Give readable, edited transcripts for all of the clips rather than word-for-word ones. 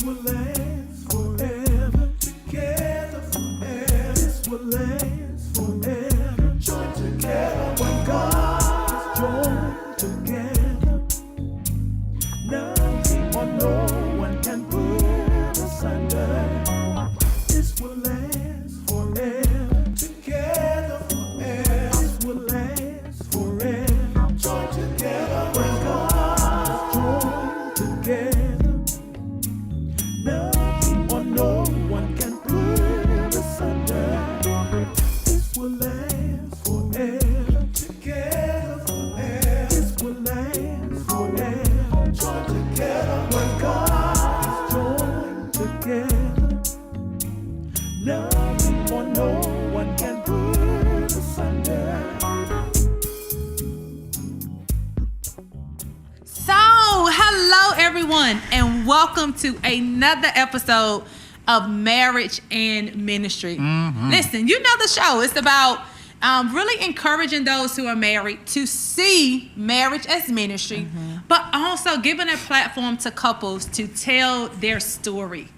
will last forever. Together forever. This will last forever. Joined together when God is joined together. Nothing or no one can put asunder. This will last forever. Together forever. This will last forever. Joined together when God is joined together. Nothing or no one can put asunder. This will last forever. Together forever. This will last forever. Joined together when God is joined together. Nothing or no one can put asunder. So, hello everyone, and welcome to another episode of Marriage and Ministry. Listen, you know the show. It's about really encouraging those who are married to see marriage as ministry, but also giving a platform to couples to tell their story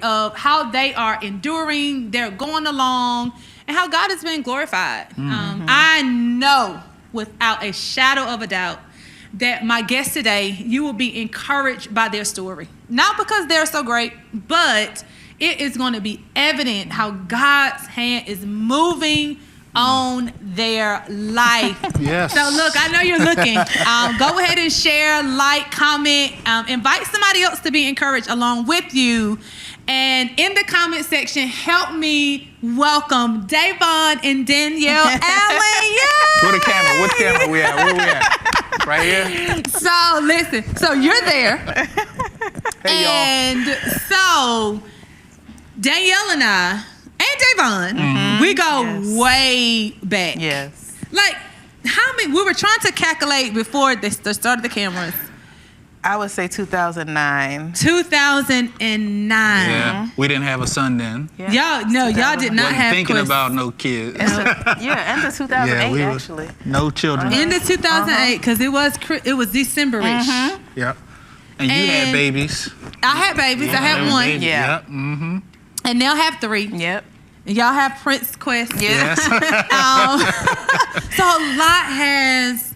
of how they are enduring, they're going along, and how God has been glorified. I know without a shadow of a doubt that my guest today, you will be encouraged by their story. Not because they're so great, but it is going to be evident how God's hand is moving on their life. Yes. So look, I know you're looking. Go ahead and share, like, comment, invite somebody else to be encouraged along with you. And in the comment section, help me welcome Dayvon and Danielle Allen. Yay! What camera? What camera we at? Where we at? Right here? So listen, so you're there. Hey, y'all. And so Danielle and I and Dayvon, we go way back. Yes. Like, how many? We were trying to calculate before they started the cameras. I would say 2009. 2009. Yeah. We didn't have a son then. Yeah. Y'all did not Wasn't have thinking Chris. about no kids. End of 2008, we actually. No children. End of 2008, because it was December-ish. Yep. And you And- had babies. I had babies. I had one. Babies. Yeah. Yep. Mm-hmm. And now I have 3. Yep. And y'all have Prince Quest. Yes. So a lot has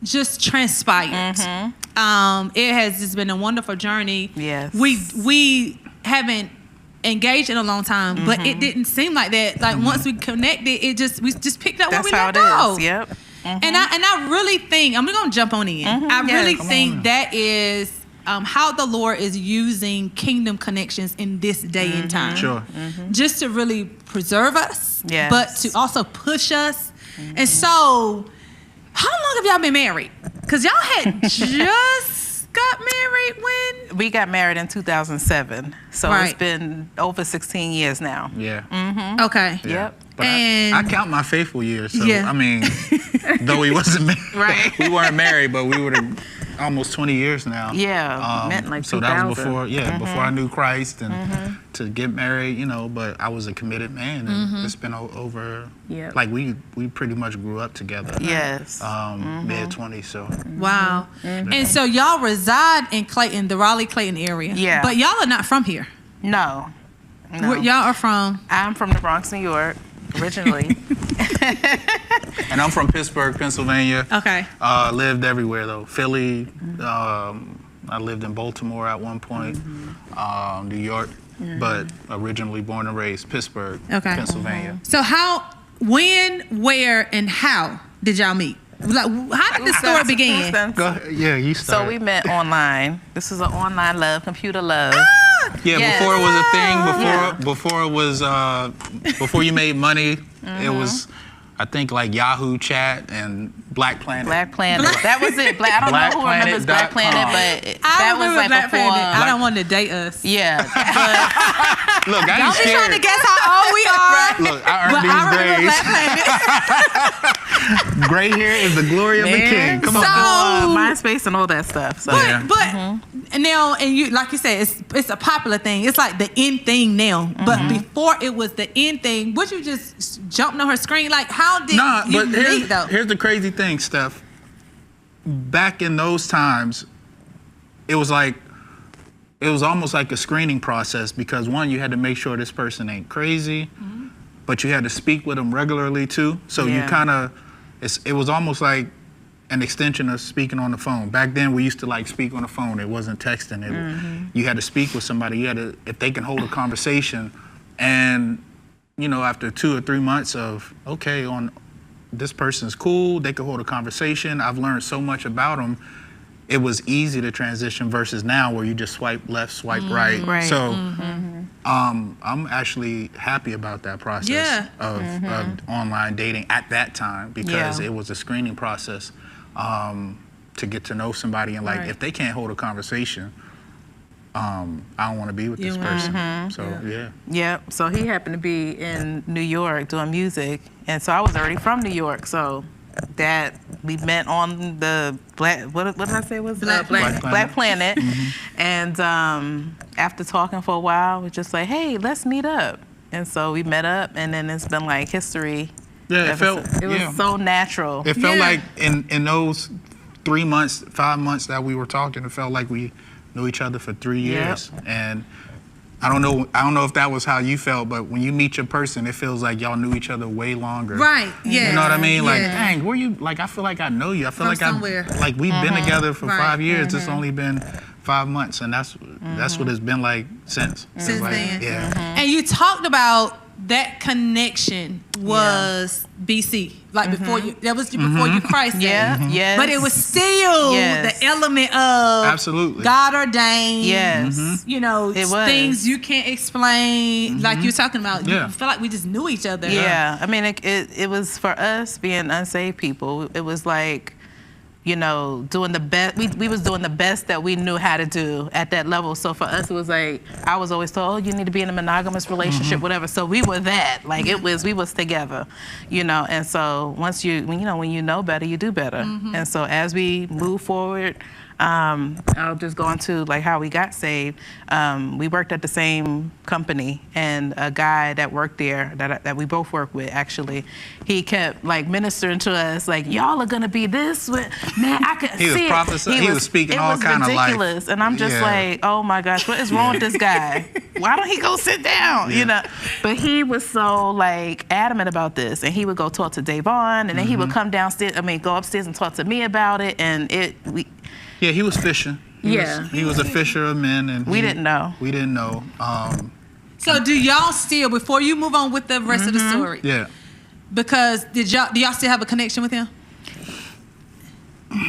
just transpired. It has just been a wonderful journey. Yes. We haven't engaged in a long time, but it didn't seem like that. Like once we connected, we just picked up That's where we how left it off. is. Yep. And I really think I'm gonna jump on in. I really think that is how the Lord is using kingdom connections in this day and time. Sure. Just to really preserve us, Yes. but to also push us. And so, how long have y'all been married? Because y'all had just got married when? We got married in 2007. So Right. it's been over 16 years now. Yeah. Okay. Yeah. Yep. But And- I count my faithful years. So, Yeah. I mean, though we wasn't married, Right. we weren't married, but we were almost 20 years now. Yeah, meant like so that was 2000. before, before I knew Christ and to get married, but I was a committed man, and it's been over. Yep. Like we pretty much grew up together. Yes. Mid 20s. So Wow. And so y'all reside in Clayton, the Raleigh-Clayton area. Yeah. But y'all are not from here. No. Where y'all are from? I'm from the Bronx, New York, originally. and I'm from Pittsburgh, Pennsylvania. Okay. Lived everywhere though. Philly. I lived in Baltimore at one point. New York, but originally born and raised Pittsburgh, Okay. Pennsylvania. So when, where, and how did y'all meet? Like, how did the story begin? Go ahead. Yeah, you So started. we met online. This is an online love, computer love. Yeah, Yes. before it was a thing, before it was, before you made money, it was, I think, like Yahoo Chat and Black Planet. Black Planet. That was it. I don't know who remembers Black Planet, but that was like Black before. Planet. I don't want to date us. Yeah. Look, I ain't Don't be scared. trying to guess how old we are. Look, I But earned I remember these Black Planet. grays. Gray hair is the glory of the king. Come So- on. MySpace and all that stuff. So Yeah. But and now, and you, like you said, it's a popular thing. It's like the in thing now. But before it was the in thing, would you just jumped on her screen? Like, how did Nah, you but meet though? here's the crazy thing, Steph. Back in those times, it was like it was almost like a screening process because one, you had to make sure this person ain't crazy, but you had to speak with them regularly too. So you kind of, it was almost like an extension of speaking on the phone. Back then we used to like speak on the phone. It wasn't texting. You had to speak with somebody. You had to, if they can hold a conversation, and you know, after 2 or 3 months of, okay, on this person's cool, they can hold a conversation. I've learned so much about them. It was easy to transition versus now where you just swipe left, swipe right. So I'm actually happy about that process of online dating at that time because it was a screening process to get to know somebody, and like if they can't hold a conversation, I don't want to be with this person. So Yep. So he happened to be in New York doing music, and so I was already from New York. So that we met on the what did I say was Black Planet, and after talking for a while, we're just like, hey, let's meet up, and so we met up, and then it's been like history. Yeah, it was so natural. It felt like in those 3 months, 5 months that we were talking, it felt like we knew each other for 3 years. And I don't know if that was how you felt, but when you meet your person, it feels like y'all knew each other way longer. Right. Yeah. You know what I mean? Like, dang, where you? Like, I feel like I know you. I feel like we've been together for 5 years. It's only been 5 months, and that's what it's been like since. Since like, then. Yeah. And you talked about that connection was BC, like before you. That was before you Christ. Yes. But it was still the element of absolutely God ordained. Yes. You know, it was. Things you can't explain. Like you're talking about. You feel like we just knew each other. Yeah. I mean, it was for us being unsaved people. It was like, you know, doing the best. We was doing the best that we knew how to do at that level. So for us, it was like, I was always told, oh, you need to be in a monogamous relationship, whatever. So we were that. Like we was together, you know. And so when you know better, you do better. And so as we move forward, I'll just go into like how we got saved. We worked at the same company, and a guy that worked there that we both worked with, actually, he kept like ministering to us, like, y'all are gonna be this with, man, I could see was prophesying. He was speaking all kind of life. It was ridiculous, and I'm just like, oh my gosh, what is wrong with this guy? Why don't he go sit down? You know, but he was so like adamant about this, and he would go talk to Dayvon, and then he would come downstairs. Go upstairs and talk to me about it, and Yeah, he was fishing. He was a fisher of men, and we didn't know. We didn't know. So do y'all still, before you move on with the rest of the story? Yeah. Because do y'all still have a connection with him?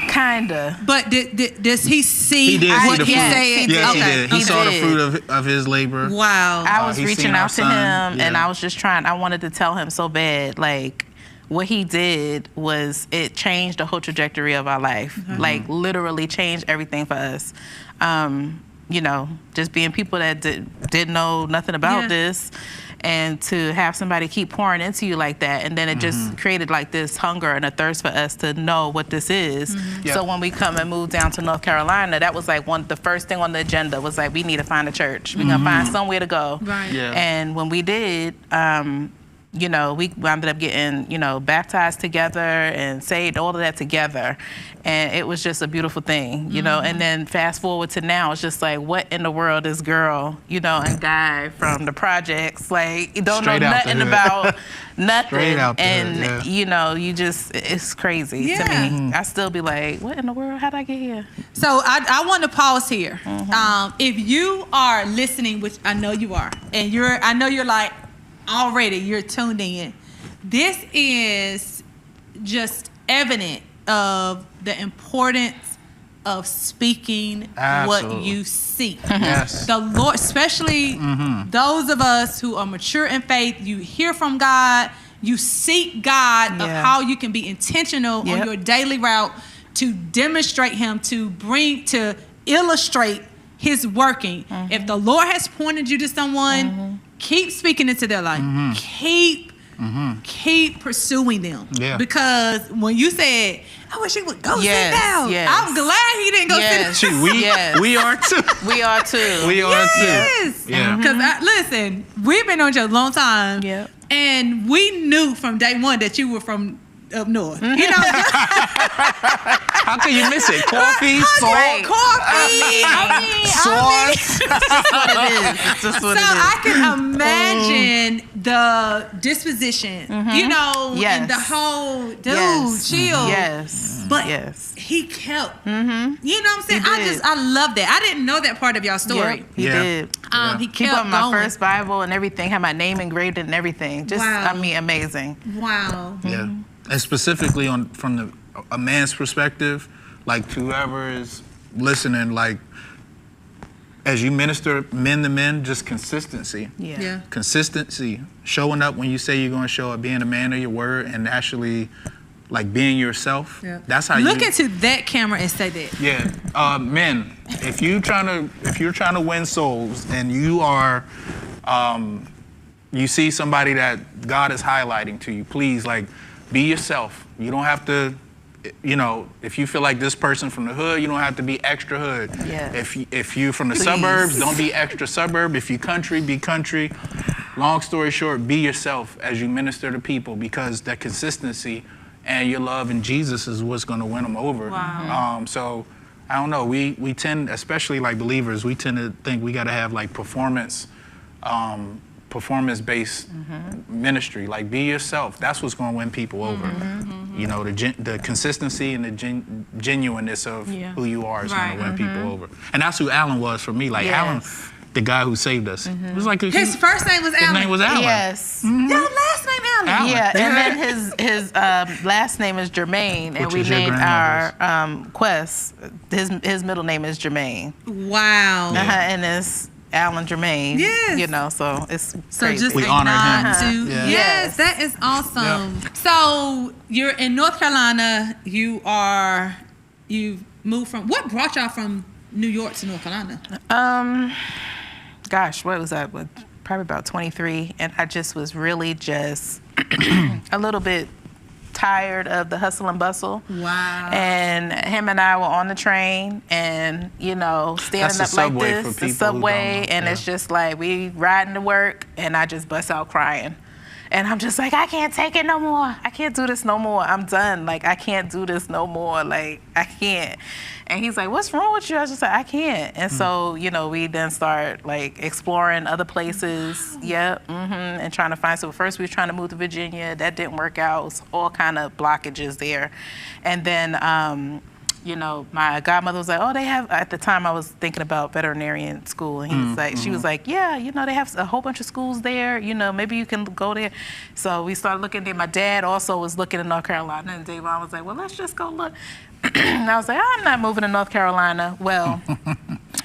Kinda. But does he see what he said? Yes, he did. He saw did. the fruit of his labor. Wow. I was reaching out to him, and I was just trying. I wanted to tell him so bad, like, what he did was it changed the whole trajectory of our life. Like, literally changed everything for us. You know, just being people that didn't know nothing about this, and to have somebody keep pouring into you like that, and then it just created like this hunger and a thirst for us to know what this is. So when we come and move down to North Carolina, that was like the first thing on the agenda was like, we need to find a church. We're gonna find somewhere to go. Right. Yeah. And when we did, you know, we ended up getting, you know, baptized together and saved, all of that together. And it was just a beautiful thing, you know. And then fast forward to now, it's just like, what in the world is girl, you know, and guy from the projects, like, you don't Straight know out nothing the hood. about nothing. Straight out the and, hood, you know, you just, it's crazy to me. I still be like, what in the world? How'd I get here? So I want to pause here. If you are listening, which I know you are, and I know you're like, already you're tuned in. This is just evident of the importance of speaking what you see. Yes. The Lord, especially those of us who are mature in faith, you hear from God, you seek God of how you can be intentional on your daily route to demonstrate Him, to illustrate His working. If the Lord has pointed you to someone, keep speaking into their life. Keep pursuing them. Yeah. Because when you said, I wish he would go sit down. Yes. I'm glad he didn't go sit down. We are too. We are too. We are too. Yes. Yeah. Because listen, we've been on each other a long time. Yep. And we knew from day one that you were from up north. You know, How can you miss it? Coffee, salt, coffee. sauce. That's what it is. It's just what So it is. I can imagine the disposition, you know, Yes. and the whole dude, Yes. chill. Yes. But yes. he kept, you know what I'm saying? He did. I love that. I didn't know that part of y'all story. Yep, he Yeah. did. He He kept put my going. first Bible and everything, had my name engraved and everything. Just, Wow. I mean, amazing. Wow. Yeah, and specifically from a man's perspective, like to whoever is listening, like as you minister men to men, just consistency. Yeah. Consistency, showing up when you say you're going to show up, being a man of your word, and actually like being yourself. Yeah. That's how Look you into that camera and say that. Yeah, men, if you're trying to win souls and you are, you see somebody that God is highlighting to you, please, like, be yourself. You don't have to, you know, if you feel like this person from the hood, you don't have to be extra hood. Yeah. If you're from the Please. suburbs, don't be extra suburb. If you country, be country. Long story short, be yourself as you minister to people, because that consistency and your love in Jesus is what's going to win them over. Wow. So I don't know. We tend, especially like believers, we tend to think we got to have like performance-based ministry. Like, be yourself. That's what's going to win people over. You know, the consistency and the genuineness of who you are is Right. going to win people over. And that's who Alan was for me. Like, Yes. Alan, the guy who saved us. It was like His first name was his Alan. name was Alan. Yes. Your last name Alan. Alan. Yeah, Yeah. and then his last name is Jermaine, and Which we is your named our grandmother's. quest. His middle name is Jermaine, Wow. and it's Alan Jermaine. Yes. You know, so it's So crazy. just We a honored nod him. to Yeah. yes, that is awesome. So you're in North Carolina. You've moved from. What brought y'all from New York to North Carolina? Gosh, what was that? Probably about 23, and I just was really just a little bit tired of the hustle and bustle. Wow. And him and I were on the train, and standing That's the up like subway this, for the people who subway, don't know. and Yeah. it's just like we riding to work, and I just bust out crying. And I'm just like, I can't take it no more. I can't do this no more. I'm done. Like, I can't do this no more. Like, I can't. And he's like, what's wrong with you? I was just like, I can't. And so, we then start like exploring other places. And trying to find. So first we were trying to move to Virginia. That didn't work out. It was all kind of blockages there. And then, my godmother was like, oh, they have, at the time I was thinking about veterinarian school. And he was like, she was like, yeah, they have a whole bunch of schools there. Maybe you can go there. So we started looking there. My dad also was looking in North Carolina. And Dayvon was like, well, let's just go look. And I was like, I'm not moving to North Carolina. Well,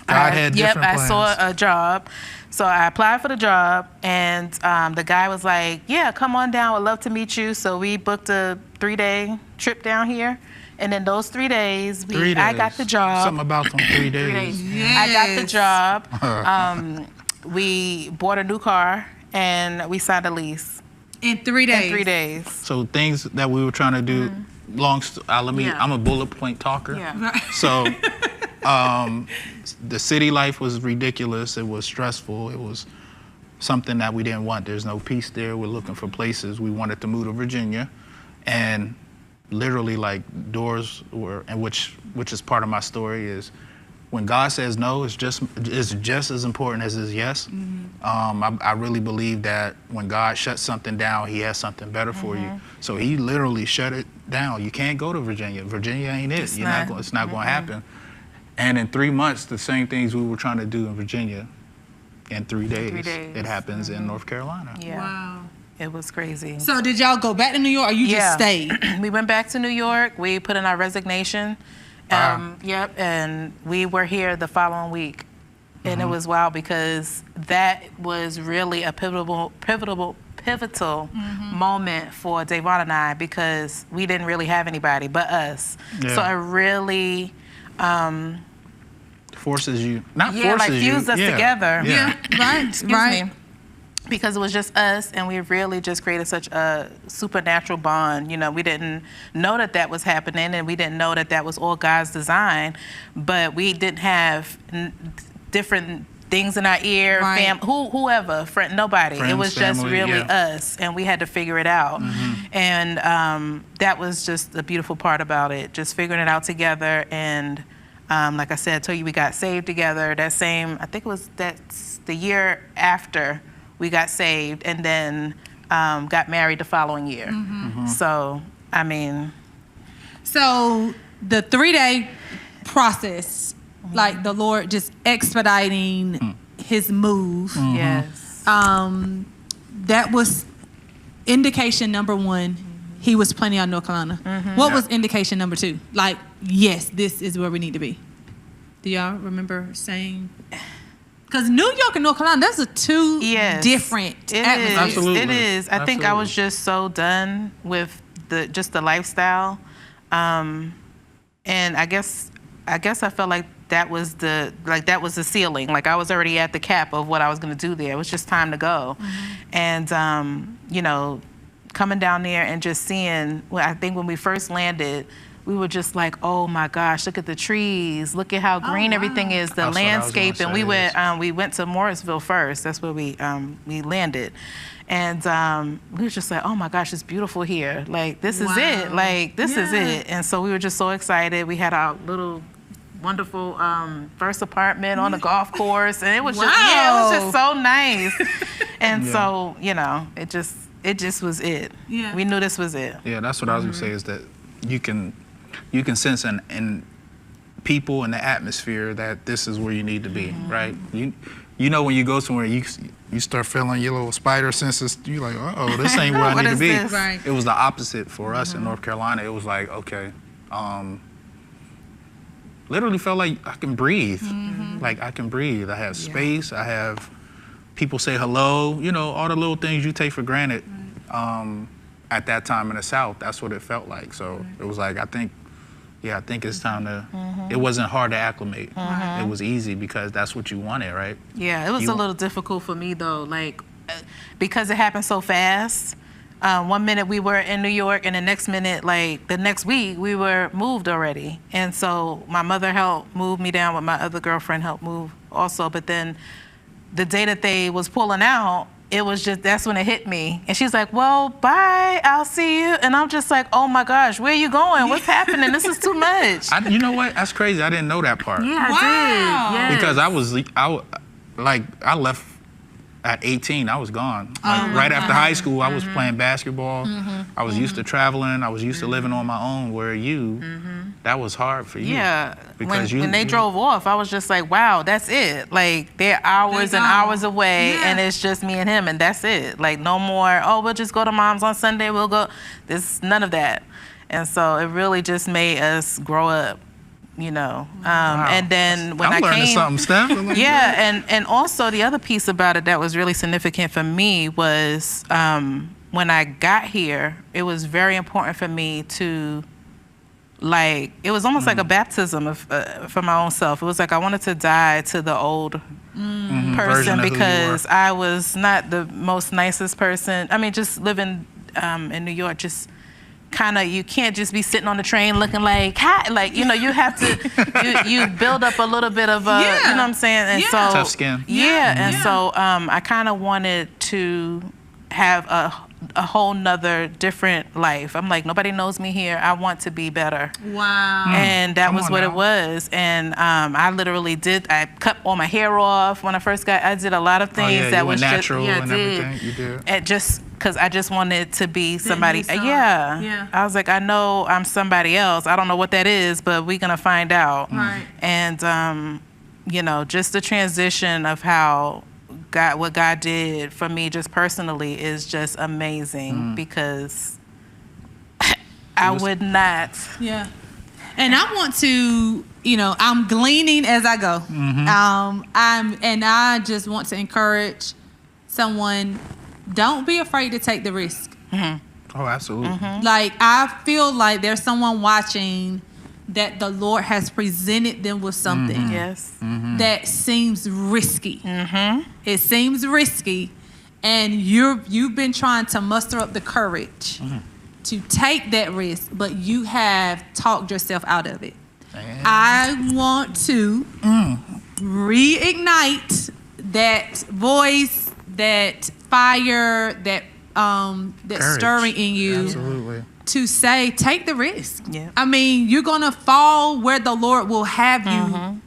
God had different I plans. saw a job. So I applied for the job, and the guy was like, yeah, come on down. Would love to meet you. So we booked a 3-day trip down here. And in those 3 days, I got the job. Something about them 3 days. I got the job. We bought a new car, and we signed a lease. In 3 days. In 3 days. So things that we were trying to do, I'm a bullet point talker. Yeah. So the city life was ridiculous. It was stressful. It was something that we didn't want. There's no peace there. We're looking for places. We wanted to move to Virginia, and literally like doors were, and which is part of my story, is when God says no, it's just as important as his yes. I really believe that when God shuts something down, he has something better for you. So he literally shut it down. You can't go to Virginia. Virginia ain't it. It's not going to happen. And in 3 months, the same things we were trying to do in Virginia, in 3 days, it happens in North Carolina. Yeah. Wow. It was crazy. So did y'all go back to New York, or you just stayed? We went back to New York. We put in our resignation. And we were here the following week. And it was wild because that was really a pivotal moment for Dayvon and I, because we didn't really have anybody but us. Yeah. So it really Forces you, fused us together. Yeah. Right. Excuse me. Because it was just us, and we really just created such a supernatural bond. We didn't know that was happening, and we didn't know that was all God's design, but we didn't have different things in our ear, Right. whoever, friend, nobody. It Friends, was just family, really yeah. us, and we had to figure it out. And that was just the beautiful part about it, just figuring it out together. And like I said, I told you we got saved together. I think that's the year after we got saved, and then got married the following year. So, I mean. So the 3-day process, like the Lord just expediting his move. Yes. That was indication number 1. He was planning on North Carolina. What was indication number 2? Like, yes, this is where we need to be. Do y'all remember saying? Because New York and North Carolina, those are two different atmospheres. Absolutely. It is. I think I was just so done with the lifestyle, and I guess I felt like that was the ceiling. Like I was already at the cap of what I was going to do there. It was just time to go, and you know, coming down there and just seeing. Well, I think when we first landed, we were just like, oh my gosh, look at the trees, look at how green everything is, the landscape. And we went to Morrisville first. That's where we landed. And we were just like, oh my gosh, it's beautiful here. Like, this is it. Like, this is it. And so we were just so excited. We had our little wonderful first apartment on the golf course. And it was just so nice. And so, you know, it just was it. Yeah. We knew this was it. Yeah, that's what I was gonna say, is that you can sense in people and the atmosphere that this is where you need to be, right? You know, when you go somewhere, you start feeling your little spider senses. You're like, uh-oh, this ain't where I need to be. Right. It was the opposite for us in North Carolina. It was like, okay, literally felt like I can breathe. Like I can breathe. I have space. I have people say hello. You know, all the little things you take for granted. At that time in the South, that's what it felt like. So it was like, I think it's time to, it wasn't hard to acclimate. It was easy because that's what you wanted, right? Yeah, it was a little difficult for me though, like, because it happened so fast. 1 minute we were in New York, and the next minute, like the next week, we were moved already. And so my mother helped move me down, with my other girlfriend helped move also. But then the day that they was pulling out, it was just, that's when it hit me. And she's like, well, bye, I'll see you. And I'm just like, oh my gosh, where are you going? What's happening? This is too much. You know what? That's crazy. I didn't know that part. Yeah, I did. Yes. Because I left at 18. I was gone. Like, right after high school, I was playing basketball. I was used to traveling. I was used to living on my own, where that was hard for you. Yeah. When they drove off, I was just like, wow, that's it. Like, they're hours and hours away, and it's just me and him, and that's it. Like, no more, oh, we'll just go to mom's on Sunday, we'll go. There's none of that. And so it really just made us grow up, you know. And then when I'm learning something, Steph. and also the other piece about it that was really significant for me was when I got here, it was very important for me to, like, it was almost like a baptism for my own self. It was like I wanted to die to the old person, because I was not the most nicest person. I mean, just living in New York, just kind of, you can't just be sitting on the train looking like, hi, like, you know, you have to, you build up a little bit of, you know what I'm saying? And so, tough skin. And so I kind of wanted to have a whole nother different life. I'm like, nobody knows me here. I want to be better. Wow. And that was what it was. And I literally I cut all my hair off when I first I did a lot of things that was natural just, and everything. You did. And just because I just wanted to be somebody. I was like, I know I'm somebody else. I don't know what that is, but we're going to find out. Right. And, you know, just the transition of how what God did for me just personally is just amazing, because I would not. Yeah. And I want to, you know, I'm gleaning as I go. And I just want to encourage someone, don't be afraid to take the risk. Oh, absolutely. Like, I feel like there's someone watching that the Lord has presented them with something that seems risky. It seems risky, and you've been trying to muster up the courage to take that risk, but you have talked yourself out of it. I want to reignite that voice, that fire, that Courage. stirring in you. Absolutely. To say, take the risk. Yeah. I mean, you're gonna fall where the Lord will have you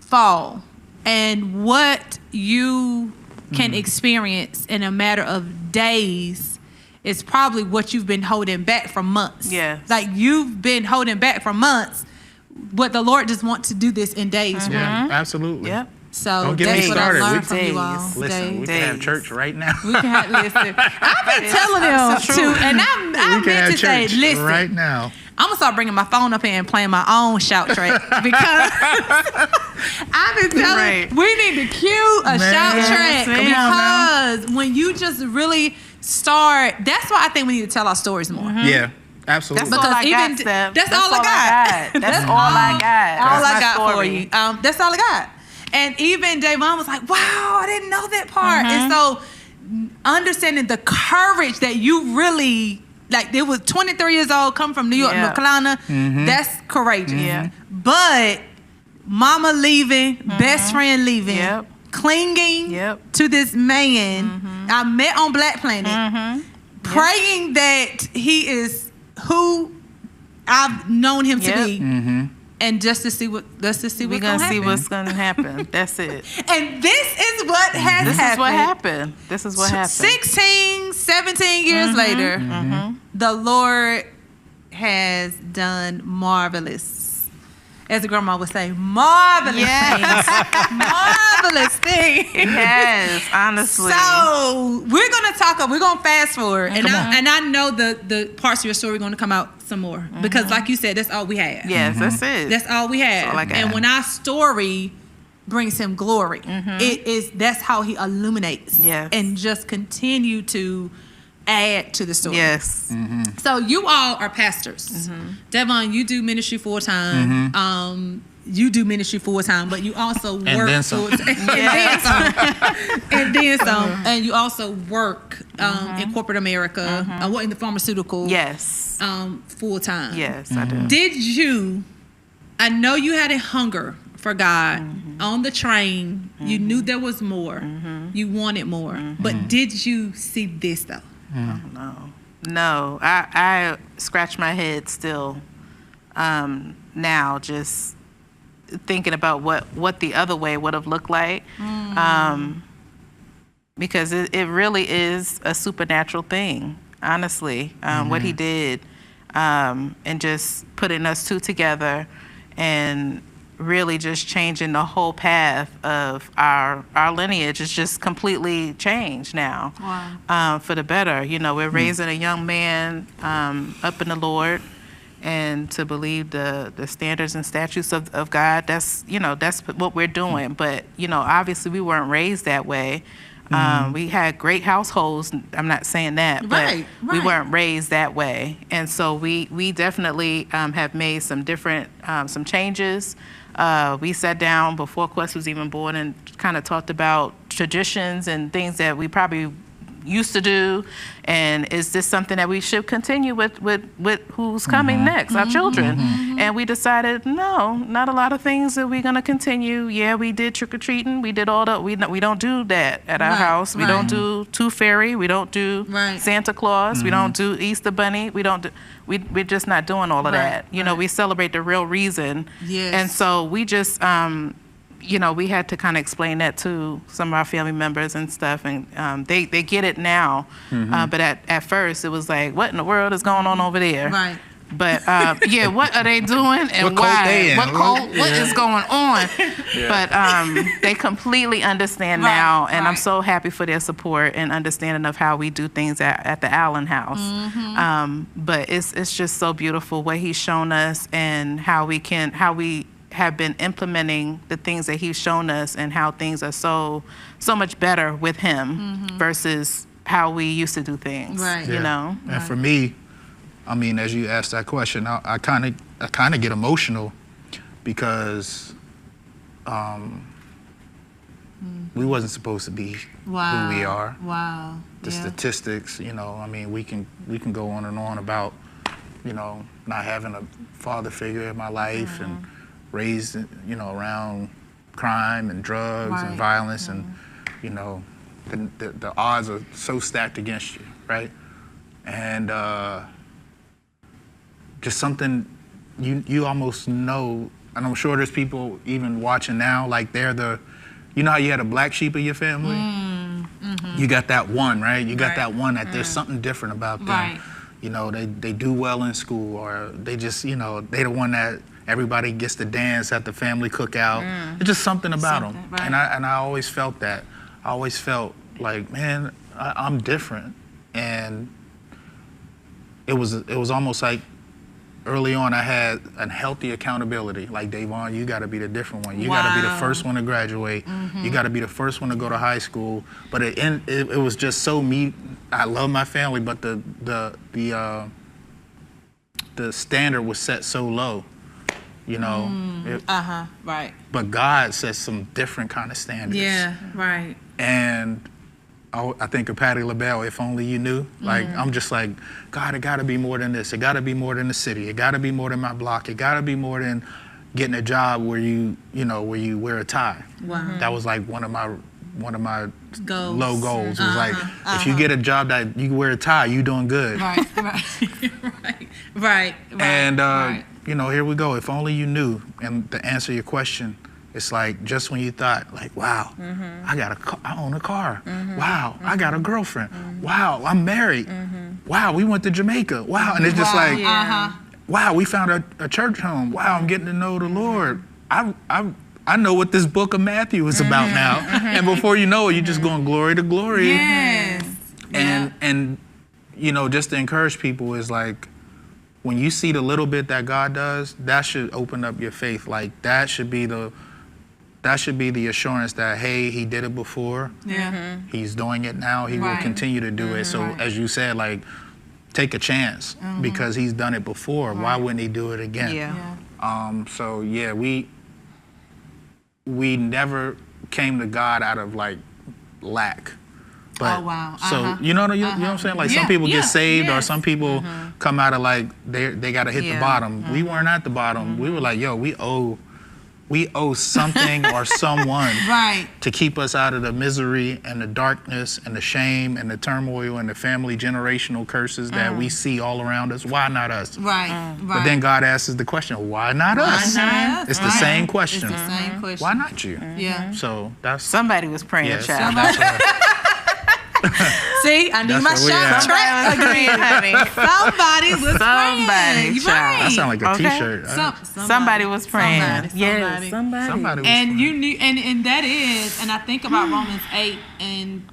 fall, and what you can experience in a matter of days is probably what you've been holding back for months. Yes. Like you've been holding back for months, but the Lord just wants to do this in days. Yeah, absolutely. Yep. So Don't get that's me what started. I learned We- from you all. Listen, we can have church right now. We can have, listen. I've been telling them That's the to, truth. and I We can meant have to say, church listen. right now. I'm gonna start bringing my phone up here and playing my own shout track because I've been telling Right. we need to cue a shout Man, track ma'am. because when you just really start, that's why I think we need to tell our stories more. Yeah, absolutely. That's all I got, even Steph. that's all I got. That's all I got. All That's I my got for story. you. That's all I got. And even Dayvon was like, "Wow, I didn't know that part." And so, understanding the courage that you really like, it was 23 years old, come from New York, Yeah. North Carolina. That's courageous. Yeah. But mama leaving, best friend leaving, Yep. clinging Yep. to this man I met on Black Planet, praying that he is who I've known him to Yep. be. And just to see what, just to see We're what's gonna gonna see happen. what's gonna happen. That's it. And this is what has This happened. is what happened. This is what happened. 16, 17 years later, the Lord has done marvelous. As the grandma would say, marvelous Yes. things. Marvelous things. Yes, honestly. So we're gonna fast forward, and Come on. I know the parts of your story are gonna come out some more because, like you said, that's all we have. Yes, that's it. That's all we have. all I got. And when our story brings him glory, that's how he illuminates. Yes. And just continue to add to the story. Yes. So you all are pastors. Dayvon, you do ministry full time. You do ministry full time, but you also work then some. full time. And then some. And you also work in corporate America, in the pharmaceutical. Yes. Full time. Yes, I do. Did you? I know you had a hunger for God on the train. You knew there was more. You wanted more. But did you see this though? No, I scratch my head still now, just thinking about what the other way would have looked like, because it really is a supernatural thing, honestly, what he did, and just putting us two together and really just changing the whole path of our lineage. It's just completely changed now. Wow. For the better. You know, we're raising a young man up in the Lord, and to believe the standards and statutes of God. That's what we're doing. But obviously we weren't raised that way. We had great households. I'm not saying that, but we weren't raised that way. And so we definitely have made some different some changes. We sat down before Quest was even born and kind of talked about traditions and things that we probably used to do, and is this something that we should continue with who's coming next, our children? And we decided, no, not a lot of things that we're going to continue. Yeah, we did trick-or-treating. We did all that. We don't do that at our house. We don't do Tooth Fairy. We don't do Santa Claus. We don't do Easter Bunny. We're just not doing all of that. We celebrate the real reason. Yes. And so we just we had to kind of explain that to some of our family members and stuff, and they get it now. But at first it was like, what in the world is going on over there? Right. But what are they doing and What cult why? they in? What is going on? But they completely understand now, and I'm so happy for their support and understanding of how we do things at the Allen house. But it's just so beautiful what he's shown us, and how we have been implementing the things that he's shown us, and how things are so much better with him versus how we used to do things. Right. And for me, I mean, as you asked that question, I kind of get emotional because we wasn't supposed to be who we are. Wow. The statistics, I mean, we can go on and on about, not having a father figure in my life and raised, around crime and drugs and violence and you know, the odds are so stacked against you, right? And just something you almost know, and I'm sure there's people even watching now, like they're you know how you had a black sheep of your family? You got that one, right? You got that one that there's something different about them. Right. You know, they do well in school, or they just, you know, they the one that everybody gets to dance at the family cookout. It's just something about them. Right. And I always felt that. I always felt like, man, I'm different. And it was almost like early on I had a healthy accountability. Like, Dayvon, you got to be the different one. You got to be the first one to graduate. You got to be the first one to go to high school. But it was just so me. I love my family, but the standard was set so low, you know. Right. But God set some different kind of standards. Yeah. Right. And I think of Patti LaBelle, If Only You Knew. Like, I'm just like, God, it got to be more than this. It got to be more than the city. It got to be more than my block. It got to be more than getting a job where you wear a tie. Wow. That was like one of my Goals. low goals. It was like, if you get a job that you wear a tie, you doing good. Right. Right. And you know, here we go. If only you knew. And to answer your question, it's like, just when you thought, like, wow, I own a car. Wow, I got a girlfriend. Wow, I'm married. Wow, we went to Jamaica. Wow, and it's just like, wow, we found a church home. Wow, I'm getting to know the Lord. I know what this book of Matthew is about now. And before you know it, you're just going glory to glory. Yes. And you know, just to encourage people is like, when you see the little bit that God does, that should open up your faith. Like, that should be the assurance that, hey, he did it before. Yeah. He's doing it now. He will continue to do it. So as you said, like, take a chance because he's done it before. Why wouldn't he do it again? Yeah. So yeah, we never came to God out of like lack. But, Oh, wow. So you know what I'm saying? Like, some people get saved, or some people come out of like they got to hit the bottom. We weren't at the bottom. We were like, yo, we owe something or someone to keep us out of the misery and the darkness and the shame and the turmoil and the family generational curses that we see all around us. Why not us? Right. But then God asks us the question, why not us? It's the same question. It's the same question. Why not you? Yeah. So that's Somebody was praying, yes, child. See, I need my That's where we shot at. track again, honey. Somebody was praying. You child. that sounds like a T-shirt. Somebody was praying. Somebody. Yes, Somebody was And praying. you knew, and that is, and I think about Romans 8 and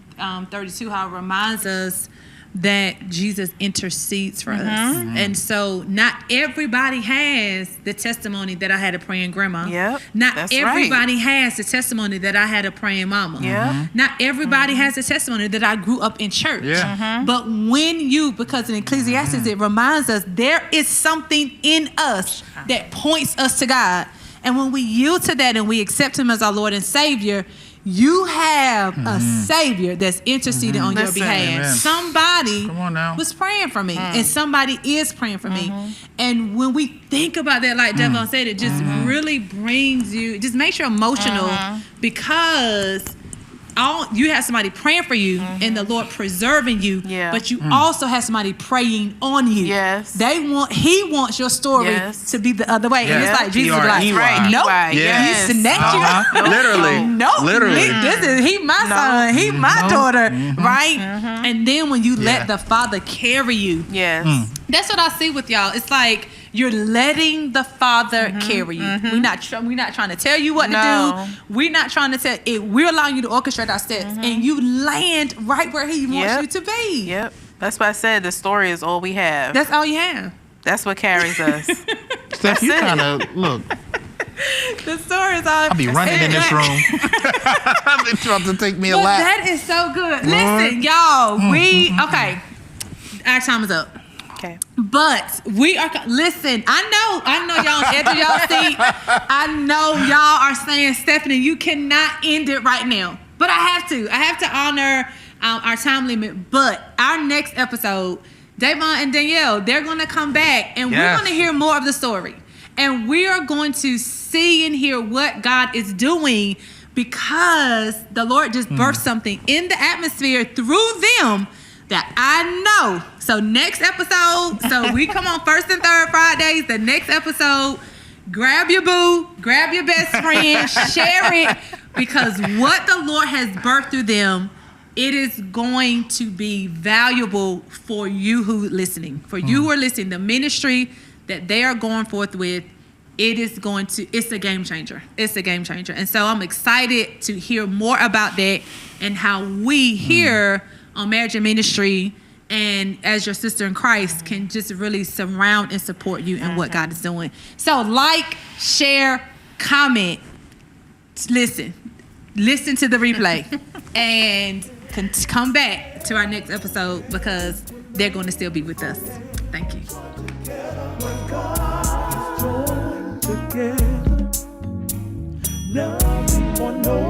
32, how it reminds us that Jesus intercedes for us. And so not everybody has the testimony that I had a praying grandma. Yep, Not that's everybody has the testimony that I had a praying mama. Yep. Not everybody has the testimony that I grew up in church. Yeah. But when because in Ecclesiastes it reminds us there is something in us that points us to God. And when we yield to that and we accept him as our Lord and Savior, you have a Savior that's interceding on your behalf. Amen. Somebody Come on now. was praying for me, and somebody is praying for me. And when we think about that, like Devon said, it just really brings you, just makes you emotional because you have somebody praying for you and the Lord preserving you, but you also have somebody praying on you. Yes. He wants your story to be the other way. And it's like Jesus is like, E-R-E-Y. nope, Yes. he snatched you. Literally. Nope. Literally. He my son. He my daughter. Right? And then when you let the Father carry you. Yes. That's what I see with y'all. It's like you're letting the Father carry you. We're not trying to tell you what to do. We're not trying to tell it. We're allowing you to orchestrate our steps, and you land right where He wants you to be. Yep. That's why I said the story is all we have. That's all you have. That's what carries us. Steph, you kind of look. The story is all. I'll be running in this room. It's about to take me a lap. That is so good. Listen, y'all. Okay. Our time is up. Okay. But we are, listen, I know y'all on the edge of y'all seat. I know y'all are saying, Stephanie, you cannot end it right now. But I have to honor our time limit. But our next episode, Dayvon and Danielle, they're going to come back and we're going to hear more of the story. And we are going to see and hear what God is doing because the Lord just birthed something in the atmosphere through them that I know. So next episode, so we come on first and third Fridays. The next episode, grab your boo, grab your best friend, share it, because what the Lord has birthed through them, it is going to be valuable for you who listening. For you who are listening, the ministry that they are going forth with, it's a game changer. It's a game changer. And so I'm excited to hear more about that and how we here on Marriage and Ministry and as your sister in Christ can just really surround and support you in what God is doing. So like, share, comment, listen to the replay and come back to our next episode because they're going to still be with us. Thank you. Together. Now we want no